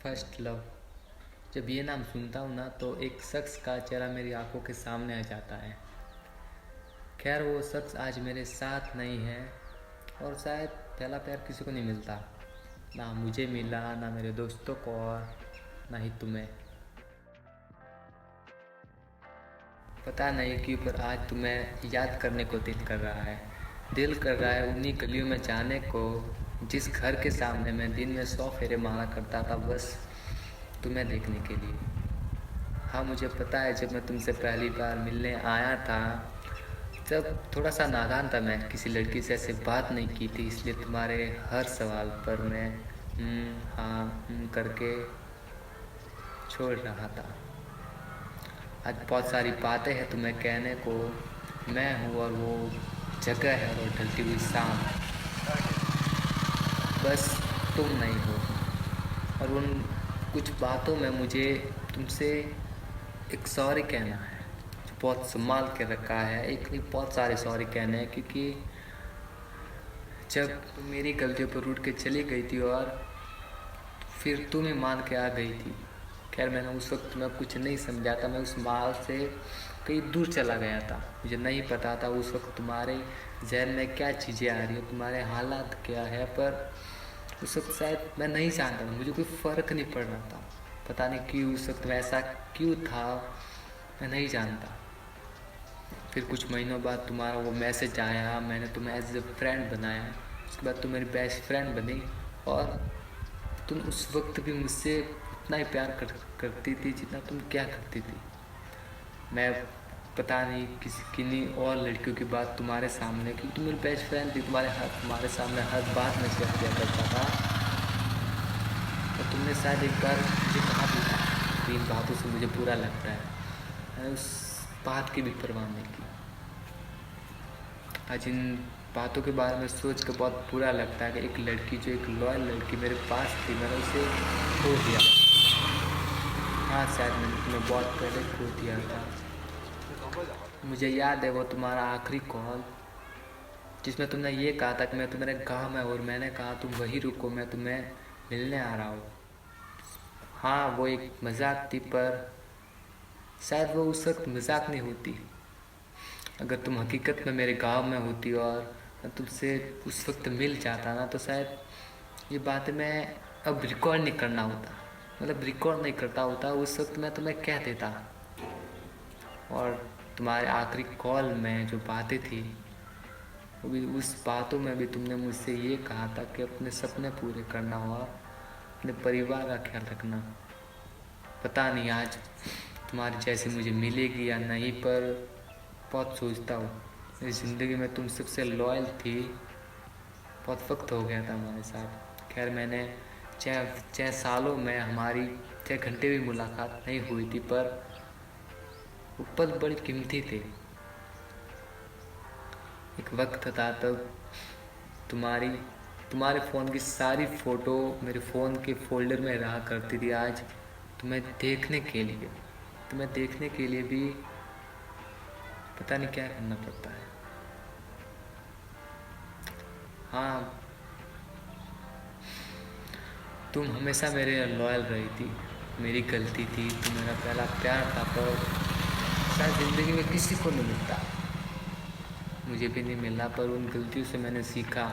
First love. जब ये नाम सुनता हूँ ना तो एक शख्स का चेहरा मेरी आंखों के सामने आ जाता है। खैर वो शख्स आज मेरे साथ नहीं है और शायद पहला प्यार किसी को नहीं मिलता, ना मुझे मिला, ना मेरे दोस्तों को और ना ही तुम्हें। पता नहीं क्यों पर आज तुम्हें याद करने को दिल कर रहा है। दिल कर रहा है उन्हीं गलियों में जाने को जिस घर के सामने मैं दिन में 100 फेरे मारा करता था, बस तुम्हें देखने के लिए। हाँ मुझे पता है, जब मैं तुमसे पहली बार मिलने आया था तब थोड़ा सा नादान था। मैं किसी लड़की से ऐसे बात नहीं की थी, इसलिए तुम्हारे हर सवाल पर मैं हाँ करके छोड़ रहा था। आज बहुत सारी बातें हैं तुम्हें कहने को, मैं हूँ और वो जगह है और ढलती हुई शाम, बस तुम नहीं हो। और उन कुछ बातों में मुझे तुमसे एक सॉरी कहना है जो बहुत संभाल के रखा है। एक नहीं, बहुत सारे सॉरी कहने हैं, क्योंकि जब तुम मेरी गलतियों पर रूठ के चली गई थी और फिर तुम ही मान के आ गई थी। खैर मैंने उस वक्त मैं कुछ नहीं समझा था, मैं उस माहौल से कहीं दूर चला गया था। मुझे नहीं पता था उस वक्त तुम्हारे जहन में क्या चीज़ें आ रही है, तुम्हारे हालात क्या है, पर उस वक्त शायद मैं नहीं जानता था, मुझे कोई फ़र्क नहीं पड़ रहा था। पता नहीं क्यों उस वक्त मैं ऐसा क्यों था, मैं नहीं जानता। फिर कुछ महीनों बाद तुम्हारा वो मैसेज आया, मैंने तुम्हें एज ए फ्रेंड बनाया, उसके बाद तुम मेरी बेस्ट फ्रेंड बनी और तुम उस वक्त भी मुझसे उतना ही प्यार करती थी जितना तुम क्या करती थी। मैं पता नहीं किन्हीं और लड़कियों की बात तुम्हारे सामने, क्योंकि तुम मेरी बेस्ट फ्रेंड थी, तुम्हारे सामने हर बात मैं शेयर किया करता था। और तुमने शायद एक बार मुझे कहा भी था, तो इन बातों से मुझे बुरा लगता है, मैंने उस बात की भी परवाह नहीं की। आज इन बातों के बारे में सोच कर बहुत बुरा लगता है कि एक लड़की, जो एक लॉयल लड़की मेरे पास थी, मैंने उसे खो दिया। हाँ शायद मैंने तुम्हें बहुत पहले खो दिया था। मुझे याद है वो तुम्हारा आखिरी कॉल जिसमें तुमने ये कहा था कि मैं तुम्हारे गाँव में, और मैंने कहा तुम वहीं रुको, मैं तुम्हें मिलने आ रहा हूँ। हाँ वो एक मजाक थी, पर शायद वो उस वक्त मजाक नहीं होती। अगर तुम हकीकत में मेरे गांव में होती और मैं तुमसे उस वक्त मिल जाता ना, तो शायद ये बातें मैं अब रिकॉर्ड नहीं करना होता, मतलब रिकॉर्ड नहीं करता होता। उस वक्त मैं तुम्हें कह देता। और तुम्हारे आखिरी कॉल में जो बातें थी, वो भी उस बातों में भी तुमने मुझसे ये कहा था कि अपने सपने पूरे करना और अपने परिवार का ख्याल रखना। पता नहीं आज तुम्हारी जैसी मुझे मिलेगी या नहीं, पर बहुत सोचता हूँ। मेरी ज़िंदगी में तुम सबसे लॉयल थी, बहुत वक्त हो गया था हमारे साथ। खैर मैंने 6 सालों में हमारी 6 घंटे भी मुलाकात नहीं हुई थी, पर वो पल बड़ी कीमती थे। एक वक्त था तब तुम्हारे फ़ोन की सारी फ़ोटो मेरे फ़ोन के फोल्डर में रहा करती थी। आज तुम्हें देखने के लिए भी पता नहीं क्या करना पड़ता है। हाँ तुम हमेशा मेरे लॉयल रही थी, मेरी गलती थी, तुम मेरा पहला प्यार था, पर शायद ज़िंदगी में किसी को नहीं मिलता, मुझे भी नहीं मिला, पर उन गलतियों से मैंने सीखा